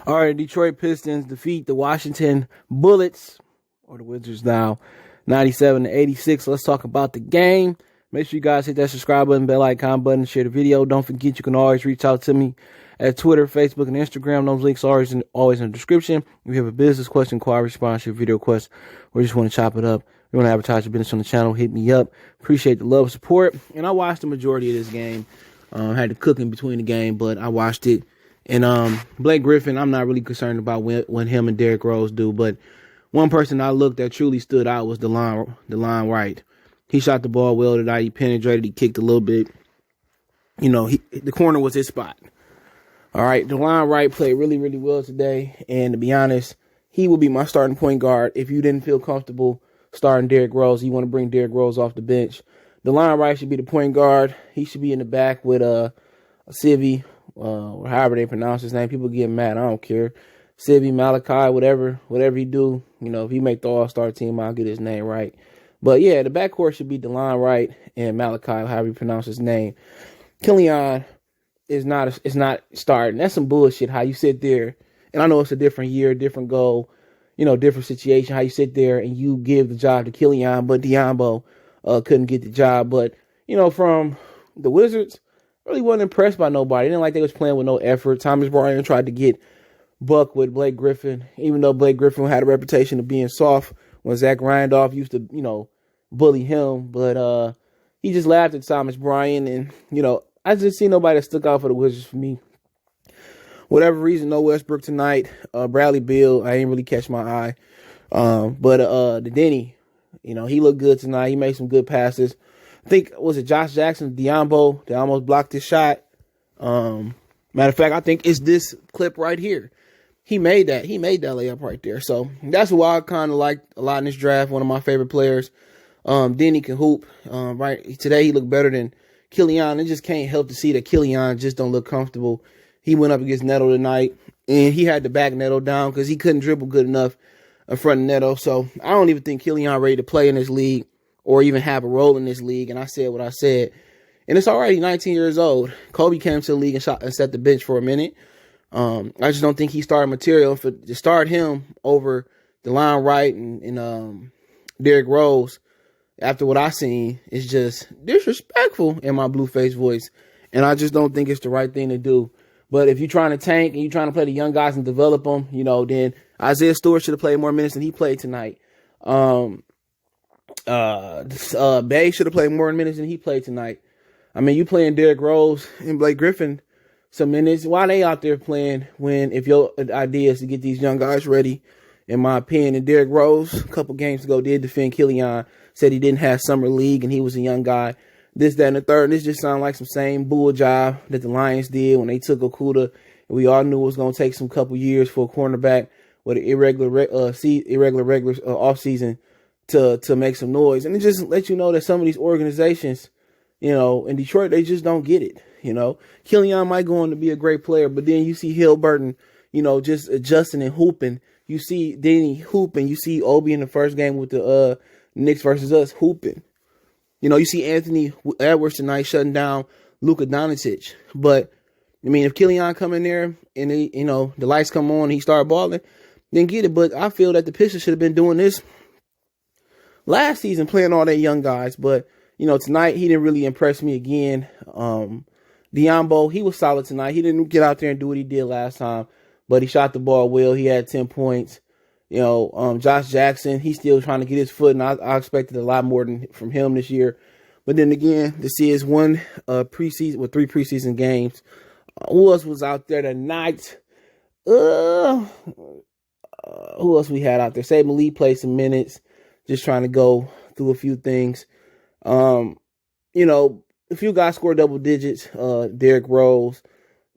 All right, Detroit Pistons defeat the Washington Bullets, or the Wizards now, 97-86. Let's talk about the game. Make sure you guys hit that subscribe button, bell icon button, share the video. Don't forget you can always reach out to me at Twitter, Facebook, and Instagram. Those links are always in the description. If you have a business question, inquiry, sponsorship, video request, or just want to chop it up, you want to advertise your business on the channel, hit me up. Appreciate the love and support. And I watched the majority of this game. Had to cook in between the game, but I watched it. And Blake Griffin, I'm not really concerned about what him and Derrick Rose do, but one person I looked at truly stood out was DeLon Wright. He shot the ball well tonight. He penetrated. He kicked a little bit. You know, the corner was his spot. All right, DeLon Wright played really, really well today. And to be honest, he will be my starting point guard. If you didn't feel comfortable starting Derrick Rose, you want to bring Derrick Rose off the bench, DeLon Wright should be the point guard. He should be in the back with Sivy, or however they pronounce his name. People get mad. I don't care. Sivy, Malachi, whatever he do. You know, if he make the All-Star team, I'll get his name right. But yeah, the backcourt should be DeLon Wright and Malachi, however you pronounce his name. Killian is not starting. That's some bullshit. How you sit there, and I know it's a different year, different goal, you know, different situation. How you sit there and you give the job to Killian, but Diambo couldn't get the job. But you know, from the Wizards, really wasn't impressed by nobody. They didn't like they was playing with no effort. Thomas Bryant tried to get buck with Blake Griffin, even though Blake Griffin had a reputation of being soft when Zach Randolph used to, you know, bully him. But he just laughed at Thomas Bryant, and you know, I just see nobody that stuck out for the Wizards for me. Whatever reason, no Westbrook tonight. Bradley Beal, I ain't really catch my eye. But the Denny, you know, he looked good tonight. He made some good passes. I think, was it Josh Jackson, Diambo, that almost blocked his shot. Matter of fact, I think it's this clip right here. He made that layup right there. So that's why I kind of liked a lot in this draft. One of my favorite players. Denny can hoop. Right today, he looked better than Killian. It just can't help to see that Killian just don't look comfortable. He went up against Neto tonight, and he had to back Neto down because he couldn't dribble good enough in front of Neto. So I don't even think Killian ready to play in this league or even have a role in this league. And I said what I said. And it's already 19 years old. Kobe came to the league and set the bench for a minute. I just don't think he started material to start him over DeLon Wright and Derrick Rose. After what I seen, it's just disrespectful in my blue-faced voice. And I just don't think it's the right thing to do. But if you're trying to tank and you're trying to play the young guys and develop them, you know, then Isaiah Stewart should have played more minutes than he played tonight. Bay should have played more minutes than he played tonight. I mean, you playing Derrick Rose and Blake Griffin some minutes. Why they out there playing when, if your idea is to get these young guys ready, in my opinion, and Derrick Rose, a couple games ago, did defend Killian, said he didn't have summer league and he was a young guy. This, that, and the third. And this just sounds like some same bull job that the Lions did when they took Okuda. And we all knew it was going to take some couple years for a cornerback with an irregular offseason to make some noise. And it just lets you know that some of these organizations, you know, in Detroit, they just don't get it. You know, Killian might go on to be a great player, but then you see Haliburton, you know, just adjusting and hooping. You see Denny hooping. You see Obi in the first game with the Knicks versus us hooping. You know, you see Anthony Edwards tonight shutting down Luka Doncic. But, I mean, if Killian come in there and, you know, the lights come on and he start balling, then get it. But I feel that the Pistons should have been doing this last season, playing all their young guys. But, you know, tonight he didn't really impress me again. Diambo, he was solid tonight. He didn't get out there and do what he did last time, but he shot the ball well. He had 10 points. You know, Josh Jackson, he's still trying to get his foot, and I expected a lot more from him this year. But then again, this is one preseason with 3 preseason games. Who else was out there tonight? Who else we had out there? Say Malik played some minutes, just trying to go through a few things. You know, a few guys scored double digits. Derrick Rose,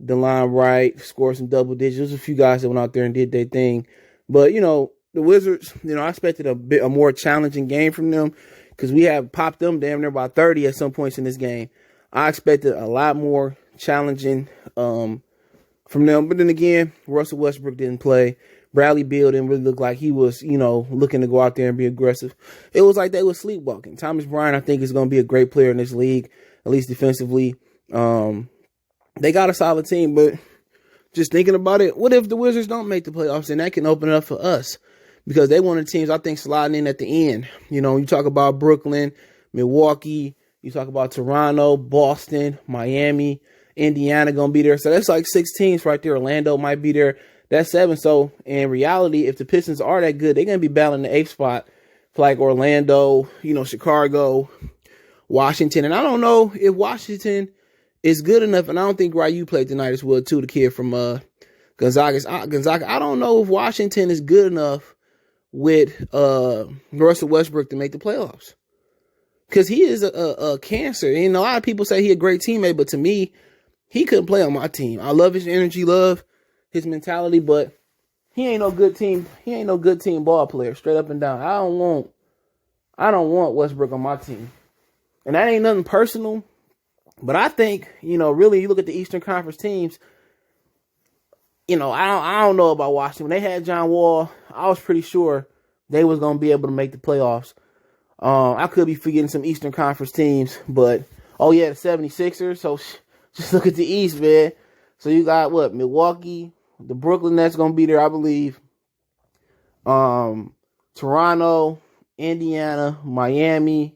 DeLon Wright scored some double digits. There's a few guys that went out there and did their thing. But, you know, the Wizards, you know, I expected a more challenging game from them because we have popped them damn near by 30 at some points in this game. I expected a lot more challenging from them. But then again, Russell Westbrook didn't play. Bradley Beal didn't really look like he was, you know, looking to go out there and be aggressive. It was like they were sleepwalking. Thomas Bryant, I think, is going to be a great player in this league, at least defensively. They got a solid team, but just thinking about it, what if the Wizards don't make the playoffs? And that can open it up for us because they one of the teams I think sliding in at the end. You know, you talk about Brooklyn, Milwaukee, you talk about Toronto, Boston, Miami, Indiana going to be there. So that's like 6 teams right there. Orlando might be there. That's 7. So in reality, if the Pistons are that good, they're going to be battling the 8th spot for like Orlando, you know, Chicago, Washington. And I don't know if Washington is good enough. And I don't think Ryu played tonight as well, too, the kid from Gonzaga. I don't know if Washington is good enough with Russell Westbrook to make the playoffs. Because he is a cancer. And a lot of people say he's a great teammate, but to me, he couldn't play on my team. I love his energy, love his mentality, but he ain't no good team. He ain't no good team ball player, straight up and down. I don't want Westbrook on my team. And that ain't nothing personal. But I think, you know, really, you look at the Eastern Conference teams, you know, I don't know about Washington. When they had John Wall, I was pretty sure they was going to be able to make the playoffs. I could be forgetting some Eastern Conference teams, but, oh yeah, the 76ers. So just look at the East, man. So you got what? Milwaukee, the Brooklyn Nets going to be there, I believe. Toronto, Indiana, Miami.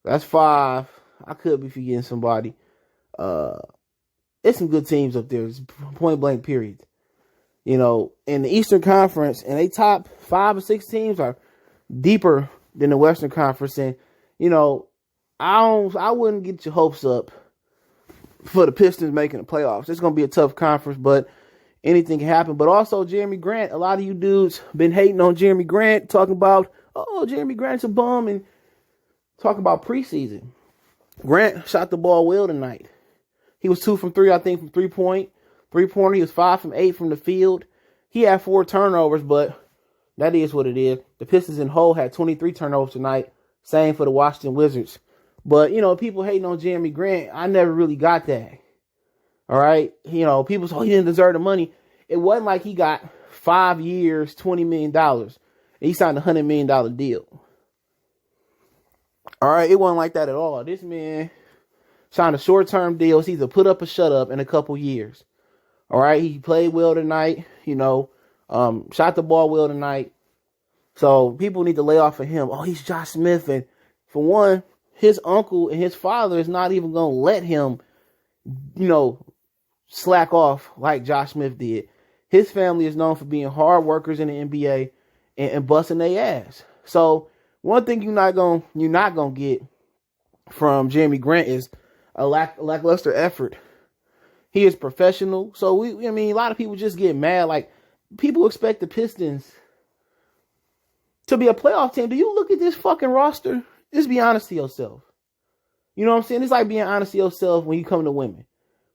That's 5. I could be forgetting somebody. It's some good teams up there. It's point blank period. You know, in the Eastern Conference, and they top 5 or 6 teams are deeper than the Western Conference. And, you know, I wouldn't get your hopes up for the Pistons making the playoffs. It's going to be a tough conference, but anything can happen. But also, Jeremy Grant, a lot of you dudes been hating on Jeremy Grant, talking about, oh, Jeremy Grant's a bum, and talking about preseason. Grant shot the ball well tonight. He was 2 from 3, I think, from three-pointer. He was 5 from 8 from the field. He had 4 turnovers, but that is what it is. The Pistons in whole had 23 turnovers tonight. Same for the Washington Wizards. But, you know, people hating on Jeremy Grant, I never really got that. All right? You know, people say, oh, he didn't deserve the money. It wasn't like he got 5 years, $20 million. And he signed a $100 million deal. All right? It wasn't like that at all. This man signed a short-term deal. It's either put up or shut up in a couple years. All right? He played well tonight, you know. Shot the ball well tonight. So people need to lay off of him. Oh, he's Josh Smith. And for one, his uncle and his father is not even going to let him, you know, slack off like Josh Smith did. His family is known for being hard workers in the NBA and busting their ass. So one thing you're not gonna get from Jeremy Grant is a lackluster effort. He is professional. So a lot of people just get mad. Like, people expect the Pistons to be a playoff team. Do you look at this fucking roster? Just be honest to yourself. You know what I'm saying? It's like being honest to yourself when you come to women.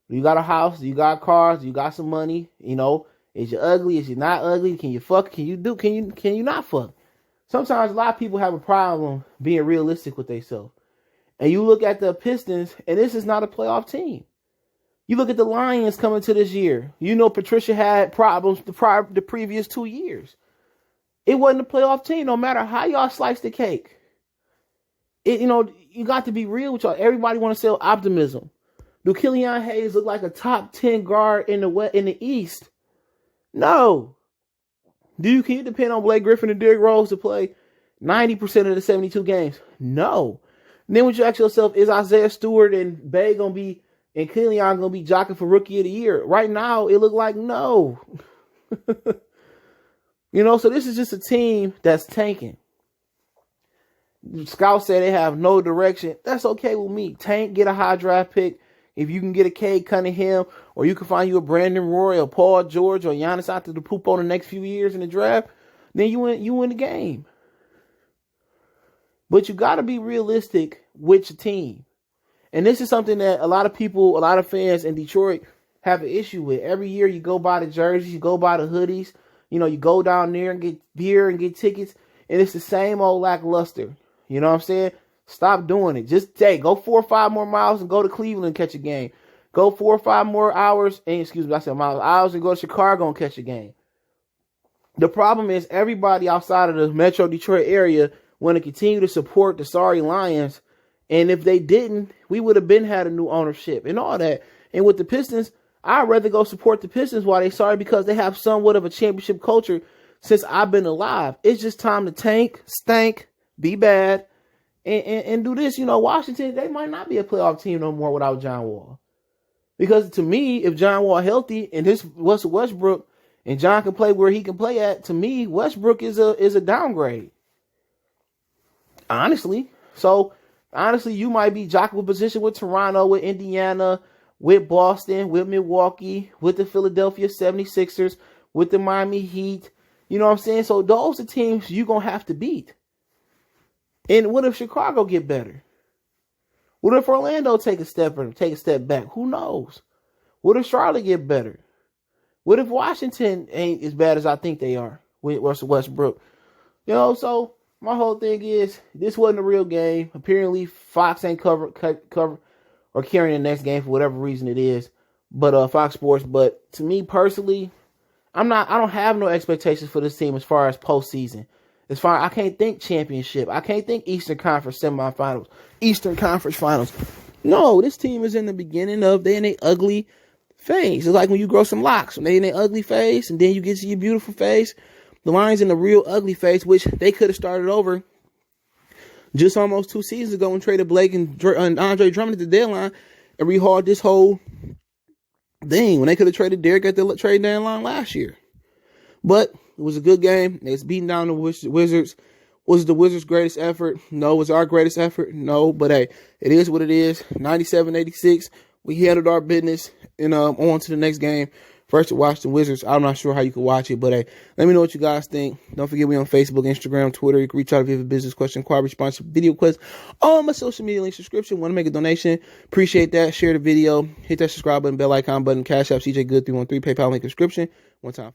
You got a house, you got cars, you got some money, you know. Is you ugly? Is you not ugly? Can you fuck? Can you not fuck? Sometimes a lot of people have a problem being realistic with themselves. And you look at the Pistons, and this is not a playoff team. You look at the Lions coming to this year. You know Patricia had problems the previous 2 years. It wasn't a playoff team, no matter how y'all slice the cake. You got to be real with y'all. Everybody want to sell optimism. Do Killian Hayes look like a top 10 guard in the East? No. Can you depend on Blake Griffin and Derrick Rose to play 90% of the 72 games? No. And then when you ask yourself, is Isaiah Stewart and Bay gonna be and Killian gonna be jockeying for Rookie of the Year? Right now, it look like no. So this is just a team that's tanking. Scouts say they have no direction. That's okay with me. Tank, get a high draft pick. If you can get a Cade Cunningham, or you can find you a Brandon Roy or Paul George or Giannis out to the poop on the next few years in the draft, then you win the game. But you got to be realistic with your team. And this is something that a lot of people, a lot of fans in Detroit have an issue with. Every year you go buy the jerseys, you go buy the hoodies, you go down there and get beer and get tickets, and it's the same old lackluster. You know what I'm saying? Stop doing it. Just go 4 or 5 more miles and go to Cleveland and catch a game. Go 4 or 5 more hours, hours and go to Chicago and catch a game. The problem is everybody outside of the Metro Detroit area want to continue to support the sorry Lions. And if they didn't, we would have been had a new ownership and all that. And with the Pistons, I'd rather go support the Pistons while they sorry because they have somewhat of a championship culture since I've been alive. It's just time to tank, stank, be bad, and do this. You know, Washington, they might not be a playoff team no more without John Wall. Because to me, if John Wall healthy and this was Westbrook and John can play where he can play at, to me, Westbrook is a downgrade. Honestly. So, honestly, you might be jockeying position with Toronto, with Indiana, with Boston, with Milwaukee, with the Philadelphia 76ers, with the Miami Heat. You know what I'm saying? So those are teams you're going to have to beat. And what if Chicago get better? What if Orlando take a step back? Who knows? What if Charlotte get better? What if Washington ain't as bad as I think they are with Russell Westbrook? You know, so my whole thing is this wasn't a real game. Apparently Fox ain't cover or carrying the next game for whatever reason it is. But Fox Sports. But to me personally, I don't have no expectations for this team as far as postseason. As far I can't think championship. I can't think Eastern Conference semifinals. Eastern Conference finals. No, this team is in the beginning of they in a ugly phase. It's like when you grow some locks. When they in a ugly phase and then you get to your beautiful phase. The Lions in the real ugly phase, which they could have started over just almost 2 seasons ago and traded Blake and Andre Drummond at the deadline and rehauled this whole thing when they could have traded Derek at the trade deadline last year. But it was a good game. It's beating down the Wizards. Was the Wizards' greatest effort? No. Was our greatest effort? No. But hey, it is what it is. 97-86. We handled our business and on to the next game. First to watch the Wizards. I'm not sure how you can watch it, but hey, let me know what you guys think. Don't forget we on Facebook, Instagram, Twitter. You can reach out if you have a business question, inquiry, response, video quest. All my social media links, subscription. Want to make a donation? Appreciate that. Share the video. Hit that subscribe button, bell icon button, Cash App, CJ Good 313, PayPal link, description. One time.